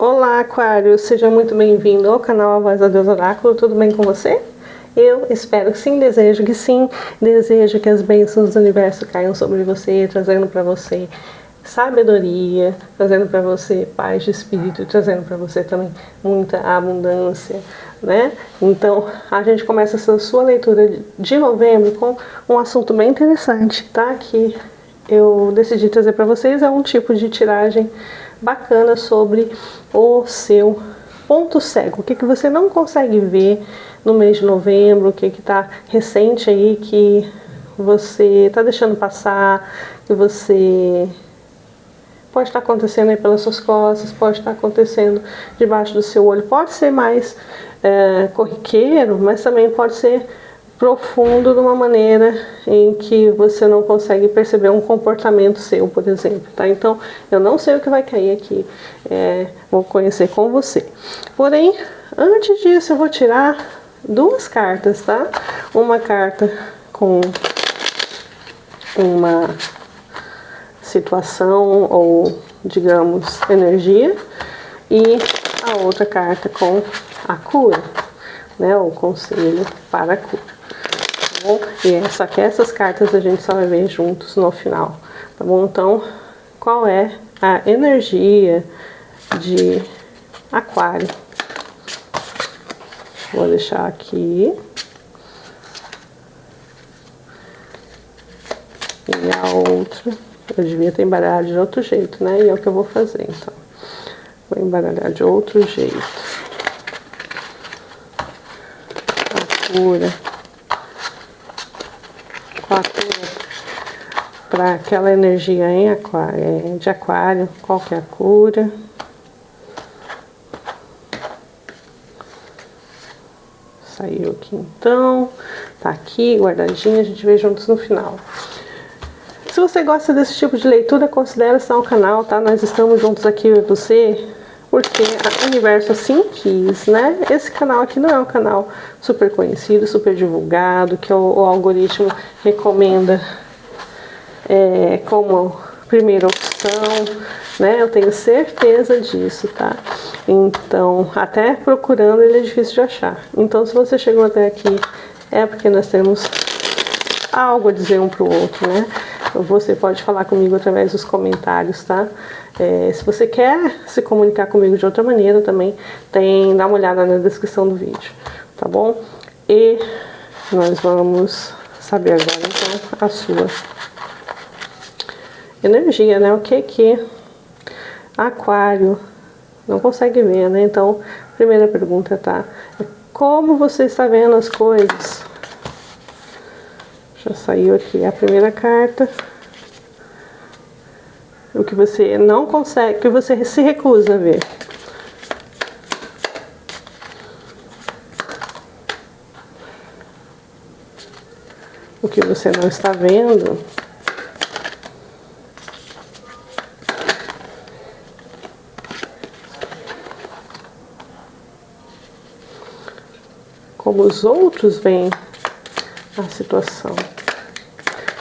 Olá, Aquário, seja muito bem-vindo ao canal A Voz da Deusa Oráculo. Tudo bem com você? Eu espero que sim, desejo que sim. Desejo que as bênçãos do universo caiam sobre você, trazendo para você sabedoria, trazendo para você paz de espírito, trazendo para você também muita abundância, né? Então, a gente começa essa sua leitura de novembro com um assunto bem interessante, tá? Que eu decidi trazer para vocês. É um tipo de tiragem bacana sobre o seu ponto cego, o que você não consegue ver no mês de novembro, o que está recente aí que você está deixando passar, que você pode estar acontecendo aí pelas suas costas, pode estar acontecendo debaixo do seu olho, pode ser mais corriqueiro, mas também pode ser profundo de uma maneira em que você não consegue perceber um comportamento seu, por exemplo, tá? Então, eu não sei o que vai cair aqui, vou conhecer com você. Porém, antes disso, eu vou tirar duas cartas, tá? Uma carta com uma situação ou, digamos, energia, e a outra carta com a cura, né? O conselho para a cura. Bom, e essas cartas a gente só vai ver juntos no final, tá bom? Então, qual é a energia de Aquário? Vou deixar aqui. E a outra, eu devia ter embaralhado de outro jeito, né? E é o que eu vou fazer, então. Vou embaralhar de outro jeito. A cura. Para aquela energia em aquário, de aquário, qual que é a cura? Saiu aqui então, tá aqui guardadinha, a gente vê juntos no final. Se você gosta desse tipo de leitura, considere assinar o canal, tá? Nós estamos juntos aqui, eu e você, porque o universo assim quis, né? Esse canal aqui não é um canal super conhecido, super divulgado, que o algoritmo recomenda como primeira opção, né? Eu tenho certeza disso, tá? Então, até procurando ele é difícil de achar. Então, se você chegou até aqui, é porque nós temos algo a dizer um pro outro, né? Você pode falar comigo através dos comentários, tá? Se você quer se comunicar comigo de outra maneira também, dá uma olhada na descrição do vídeo, tá bom? E nós vamos saber agora, então, a sua energia, né? O que Aquário não consegue ver, né? Então, primeira pergunta, tá? Como você está vendo as coisas? Já saiu aqui a primeira carta. O que você não consegue, que você se recusa a ver. O que você não está vendo. Como os outros veem a situação.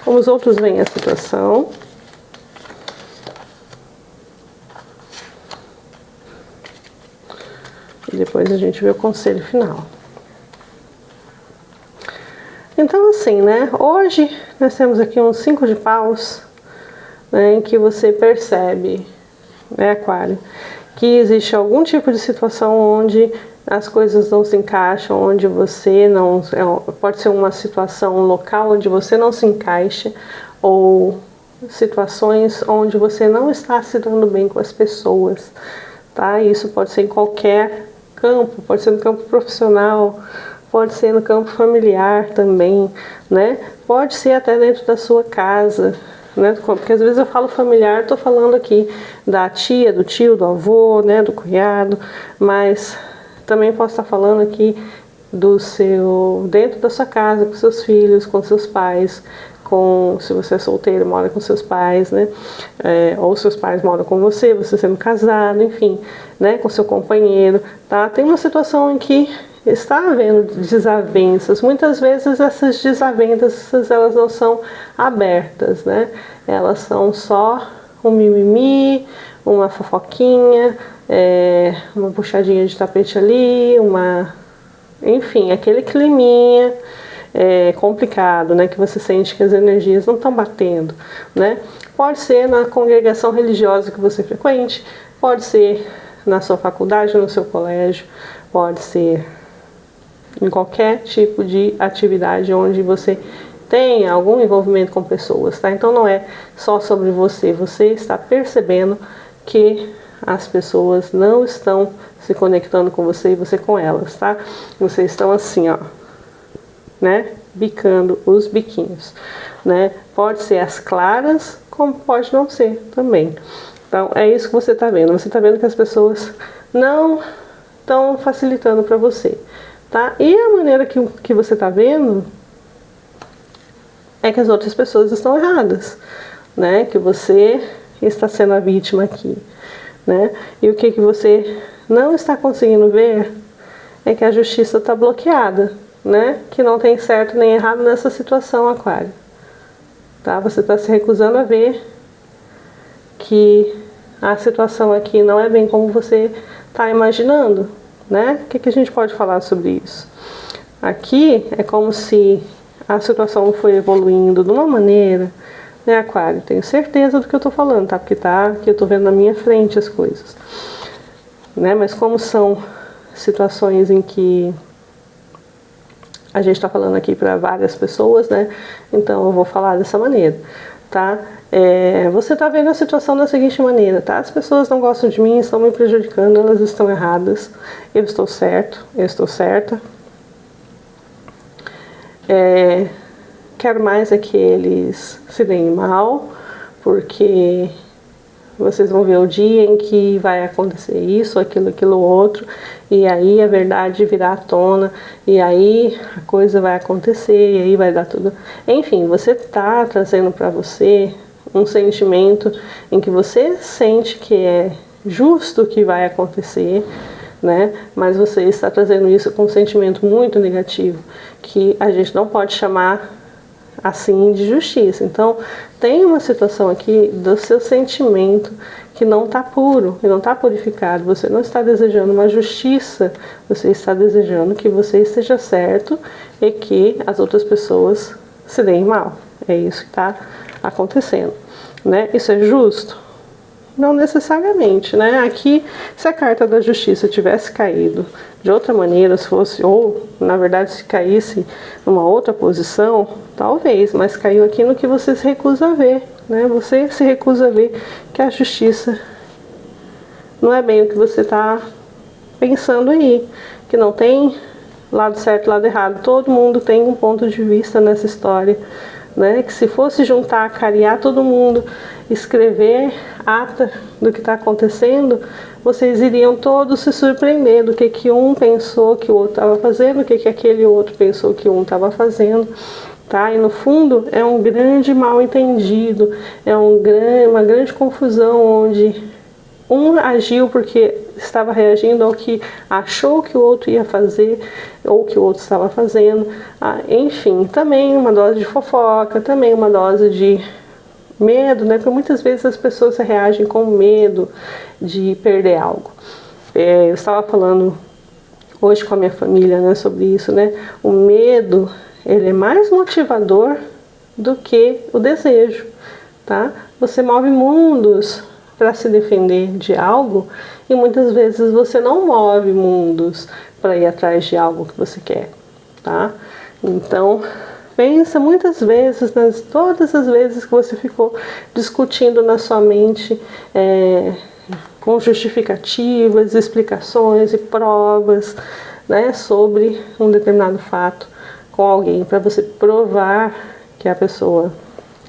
Como os outros veem a situação. E depois a gente vê o conselho final. Então, assim, né? Hoje nós temos aqui uns 5 de paus, né, em que você percebe, né, Aquário, que existe algum tipo de situação onde as coisas não se encaixam, onde você não... Pode ser uma situação local onde você não se encaixa, ou situações onde você não está se dando bem com as pessoas, tá? Isso pode ser em qualquer campo, pode ser no campo profissional, pode ser no campo familiar também, né? Pode ser até dentro da sua casa, né? Porque às vezes eu falo familiar, estou falando aqui da tia, do tio, do avô, né? Do cunhado, mas também posso estar falando aqui dentro da sua casa, com seus filhos, com seus pais, se você é solteiro, mora com seus pais, né? Ou seus pais moram com você sendo casado, enfim, né? Com seu companheiro, tá? Tem uma situação em que está havendo desavenças. Muitas vezes essas desavenças, elas não são abertas, né? Elas são só um mimimi, uma fofoquinha, uma puxadinha de tapete ali, enfim, aquele climinha complicado, né, que você sente que as energias não estão batendo, né? Pode ser na congregação religiosa que você frequente, pode ser na sua faculdade, no seu colégio, pode ser em qualquer tipo de atividade onde você tem algum envolvimento com pessoas, tá? Então não é só sobre você, você está percebendo que as pessoas não estão se conectando com você e você com elas, tá? Vocês estão assim, ó, né? Bicando os biquinhos, né? Pode ser as claras, como pode não ser também. Então é isso que você está vendo. Você está vendo que as pessoas não estão facilitando para você, tá? E a maneira que você está vendo é que as outras pessoas estão erradas, né? Que você está sendo a vítima aqui, né? E o que você não está conseguindo ver é que a justiça está bloqueada, né? Que não tem certo nem errado nessa situação, Aquário, tá? Você está se recusando a ver que a situação aqui não é bem como você está imaginando, né? O que a gente pode falar sobre isso? Aqui é como se a situação foi evoluindo de uma maneira, né, Aquário? Tenho certeza do que eu tô falando, tá? Porque que eu tô vendo na minha frente as coisas, né? Mas como são situações em que a gente tá falando aqui para várias pessoas, né? Então eu vou falar dessa maneira, tá? Você tá vendo a situação da seguinte maneira, tá? As pessoas não gostam de mim, estão me prejudicando, elas estão erradas, eu estou certo, eu estou certa. Quero mais é que eles se deem mal, porque vocês vão ver o dia em que vai acontecer isso, aquilo outro, e aí a verdade virá à tona, e aí a coisa vai acontecer, e aí vai dar tudo. Enfim, você está trazendo para você um sentimento em que você sente que é justo o que vai acontecer, né? Mas você está trazendo isso com um sentimento muito negativo, que a gente não pode chamar assim de justiça. Então tem uma situação aqui do seu sentimento que não está puro, que não está purificado. Você não está desejando uma justiça, você está desejando que você esteja certo e que as outras pessoas se deem mal. É isso que está acontecendo, né? Isso é justo? Não necessariamente, né? Aqui, se a carta da justiça tivesse caído de outra maneira, se fosse, ou na verdade se caísse numa outra posição, talvez, mas caiu aqui no que você se recusa a ver, né? Você se recusa a ver que a justiça não é bem o que você está pensando aí, que não tem lado certo e lado errado. Todo mundo tem um ponto de vista nessa história, né? Que se fosse juntar, cariar todo mundo, escrever ata do que está acontecendo, vocês iriam todos se surpreender do que um pensou que o outro estava fazendo, o que aquele outro pensou que um estava fazendo, tá? E no fundo é um grande mal entendido, é uma grande confusão onde um agiu porque estava reagindo ao que achou que o outro ia fazer ou que o outro estava fazendo, enfim, também uma dose de fofoca, também uma dose de medo, né? Porque muitas vezes as pessoas reagem com medo de perder algo. Eu estava falando hoje com a minha família, né, sobre isso, né? O medo, ele é mais motivador do que o desejo, tá? Você move mundos para se defender de algo e muitas vezes você não move mundos para ir atrás de algo que você quer, tá? Então pensa muitas vezes, todas as vezes que você ficou discutindo na sua mente com justificativas, explicações e provas, né, sobre um determinado fato com alguém, para você provar que a pessoa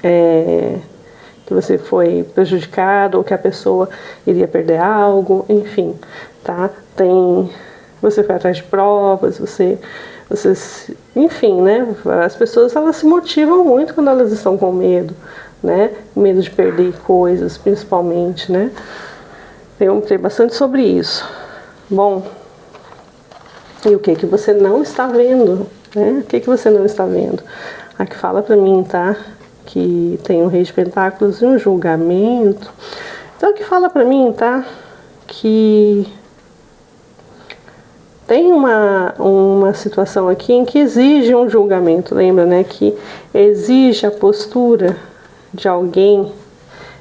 que você foi prejudicado ou que a pessoa iria perder algo, enfim, tá? Você foi atrás de provas, enfim, né? As pessoas, elas se motivam muito quando elas estão com medo, né? Medo de perder coisas, principalmente, né? Tem bastante sobre isso. Bom, e o que você não está vendo, né? O que você não está vendo? Aqui fala pra mim, tá? Que tem um Rei de Pentáculos e um julgamento. Então, o que fala pra mim, tá? Que tem uma situação aqui em que exige um julgamento, lembra, né? Que exige a postura de alguém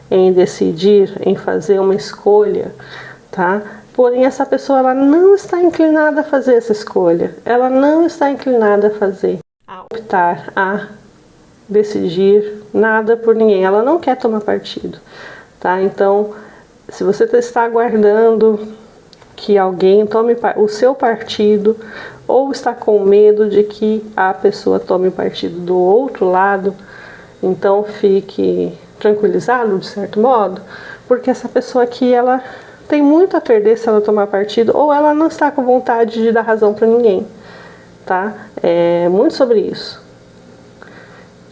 em decidir, em fazer uma escolha, tá? Porém, essa pessoa, ela não está inclinada a fazer essa escolha. Ela não está inclinada a optar, a decidir nada por ninguém. Ela não quer tomar partido, tá? Então, se você está aguardando que alguém tome o seu partido, ou está com medo de que a pessoa tome o partido do outro lado, então fique tranquilizado de certo modo, porque essa pessoa aqui, ela tem muito a perder se ela tomar partido, ou ela não está com vontade de dar razão para ninguém, tá? É muito sobre isso.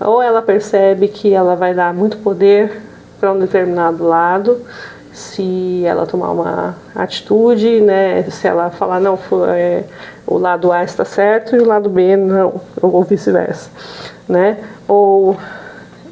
Ou ela percebe que ela vai dar muito poder para um determinado lado, se ela tomar uma atitude, né, se ela falar, não, o lado A está certo e o lado B não, ou vice-versa, né, ou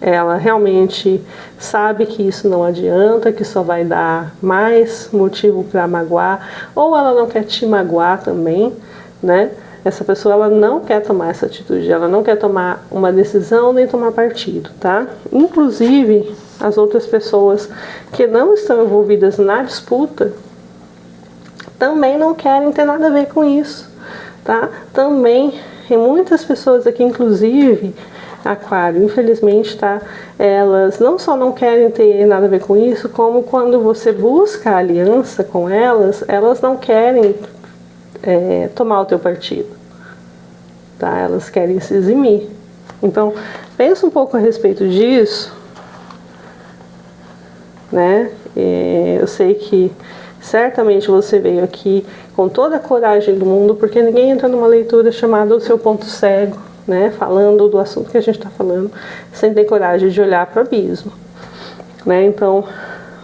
ela realmente sabe que isso não adianta, que só vai dar mais motivo para magoar, ou ela não quer te magoar também, né, essa pessoa, ela não quer tomar essa atitude, ela não quer tomar uma decisão nem tomar partido, tá? Inclusive, as outras pessoas que não estão envolvidas na disputa também não querem ter nada a ver com isso, tá? Também, e muitas pessoas aqui, inclusive, Aquário, infelizmente, tá? Elas não só não querem ter nada a ver com isso, como quando você busca a aliança com elas, elas não querem tomar o teu partido, tá? Elas querem se eximir. Então, pensa um pouco a respeito disso, né? Eu sei que certamente você veio aqui com toda a coragem do mundo, porque ninguém entra numa leitura chamada O Seu Ponto Cego, né? Falando do assunto que a gente está falando, sem ter coragem de olhar para o abismo, né? Então,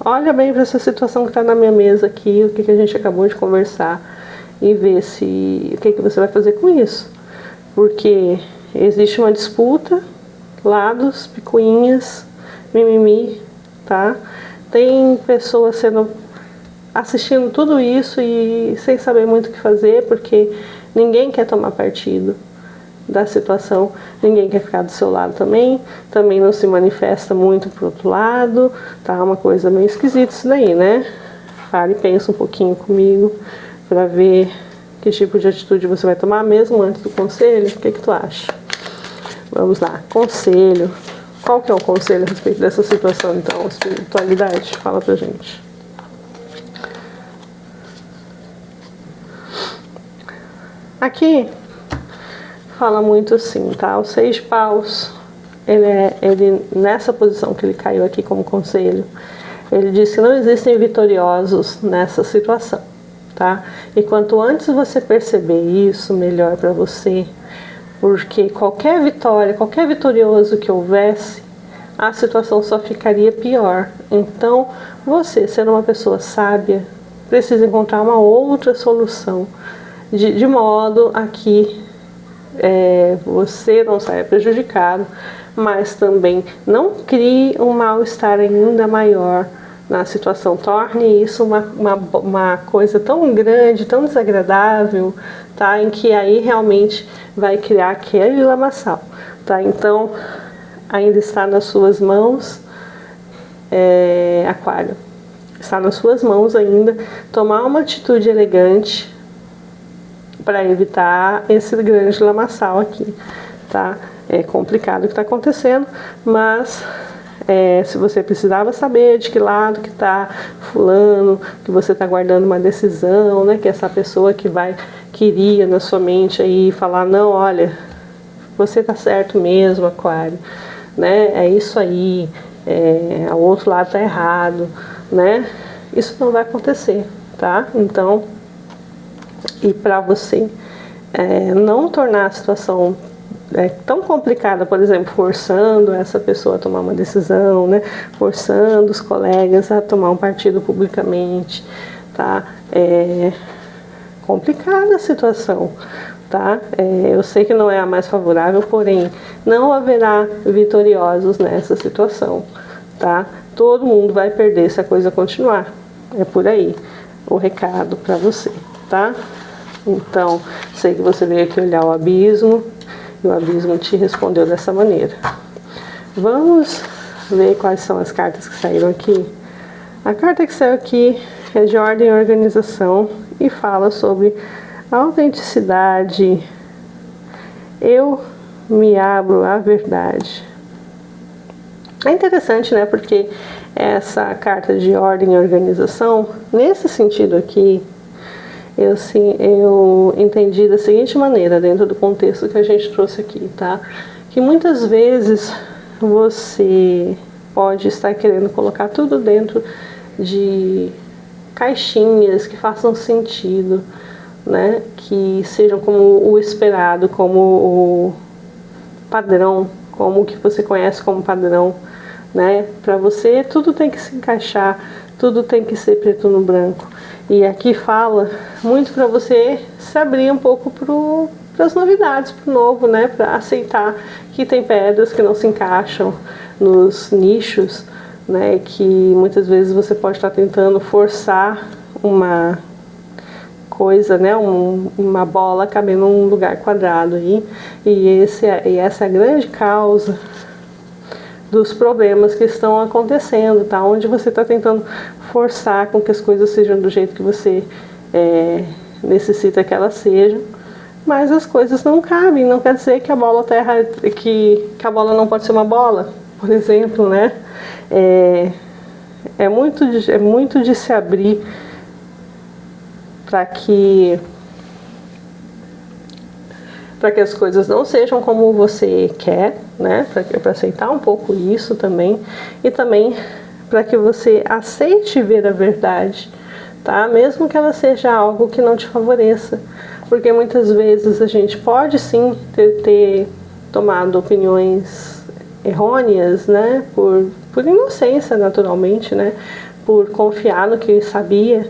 olha bem para essa situação que está na minha mesa aqui, o que a gente acabou de conversar, e ver o que você vai fazer com isso, porque existe uma disputa, lados, picuinhas, mimimi, tá? Tem pessoas assistindo tudo isso e sem saber muito o que fazer, porque ninguém quer tomar partido da situação, ninguém quer ficar do seu lado também não se manifesta muito pro outro lado, tá? Uma coisa meio esquisita isso daí, né? Para e pensa um pouquinho comigo, para ver que tipo de atitude você vai tomar, mesmo antes do conselho. O que tu acha? Vamos lá, conselho. Qual que é o conselho a respeito dessa situação, então? Espiritualidade, fala pra gente. Aqui fala muito assim, tá? O 6 de paus, ele nessa posição que ele caiu aqui como conselho, ele diz que não existem vitoriosos nessa situação, tá? E quanto antes você perceber isso, melhor para você, porque qualquer vitória, qualquer vitorioso que houvesse, a situação só ficaria pior. Então, você, sendo uma pessoa sábia, precisa encontrar uma outra solução, de modo a que você não saia prejudicado, mas também não crie um mal-estar ainda maior na situação. Torne isso uma coisa tão grande, tão desagradável, tá? Em que aí realmente vai criar aquele lamaçal, tá? Então, ainda está nas suas mãos, Aquário. Está nas suas mãos ainda tomar uma atitude elegante para evitar esse grande lamaçal aqui, tá? É complicado o que está acontecendo, mas se você precisava saber de que lado que está fulano, que você está guardando uma decisão, né? Que essa pessoa queria na sua mente aí falar, não, olha, você está certo mesmo, Aquário, né? É isso aí, o outro lado está errado, né? Isso não vai acontecer, tá? Então, e para você não tornar a situação tão complicada, por exemplo, forçando essa pessoa a tomar uma decisão, né? Forçando os colegas a tomar um partido publicamente, tá? Complicada a situação, tá? Eu sei que não é a mais favorável, porém não haverá vitoriosos nessa situação, tá? Todo mundo vai perder se a coisa continuar. É por aí o recado para você, tá? Então, sei que você veio aqui olhar o abismo e o abismo te respondeu dessa maneira. Vamos ver quais são as cartas que saíram aqui. A carta que saiu aqui é de ordem e organização e fala sobre autenticidade. Eu me abro à verdade. É interessante, né? Porque essa carta de ordem e organização, nesse sentido aqui, eu entendi da seguinte maneira, dentro do contexto que a gente trouxe aqui, tá? Que muitas vezes você pode estar querendo colocar tudo dentro de caixinhas que façam sentido, né? Que sejam como o esperado, como o padrão, como o que você conhece como padrão, né? Para você tudo tem que se encaixar, tudo tem que ser preto no branco. E aqui fala muito para você se abrir um pouco para as novidades, para o novo, né? Para aceitar que tem pedras que não se encaixam nos nichos, né? Que muitas vezes você pode estar tentando forçar uma coisa, né? Uma bola caber num lugar quadrado aí. E essa é a grande causa dos problemas que estão acontecendo, tá? Onde você está tentando forçar com que as coisas sejam do jeito que você necessita que elas sejam, mas as coisas não cabem. Não quer dizer que a bola tá errada, que a bola não pode ser uma bola, por exemplo, né? É muito de se abrir para que as coisas não sejam como você quer, né? Para aceitar um pouco isso também, e também para que você aceite ver a verdade, tá? Mesmo que ela seja algo que não te favoreça, porque muitas vezes a gente pode sim ter tomado opiniões errôneas, né? Por inocência, naturalmente, né? Por confiar no que sabia,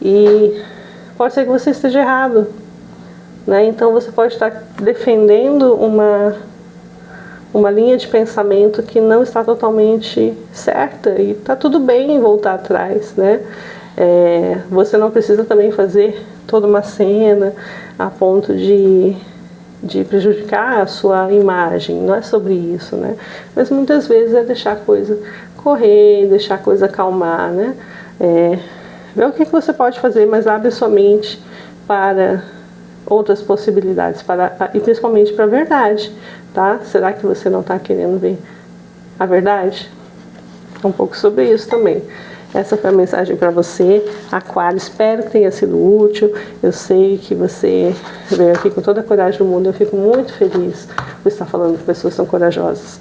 e pode ser que você esteja errado, né? Então você pode estar defendendo uma linha de pensamento que não está totalmente certa, e está tudo bem voltar atrás, né? Você não precisa também fazer toda uma cena a ponto de prejudicar a sua imagem, não é sobre isso, né? Mas muitas vezes é deixar a coisa correr, deixar a coisa acalmar, né? Ver o que você pode fazer, mas abre sua mente para outras possibilidades, e principalmente para a verdade, tá? Será que você não está querendo ver a verdade? É um pouco sobre isso também. Essa foi a mensagem para você, Aquário. Espero que tenha sido útil. Eu sei que você veio aqui com toda a coragem do mundo. Eu fico muito feliz por estar falando com pessoas tão corajosas.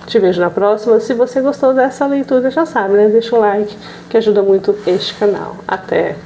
Te vejo na próxima. Se você gostou dessa leitura, já sabe, né? Deixa um like, que ajuda muito este canal. Até!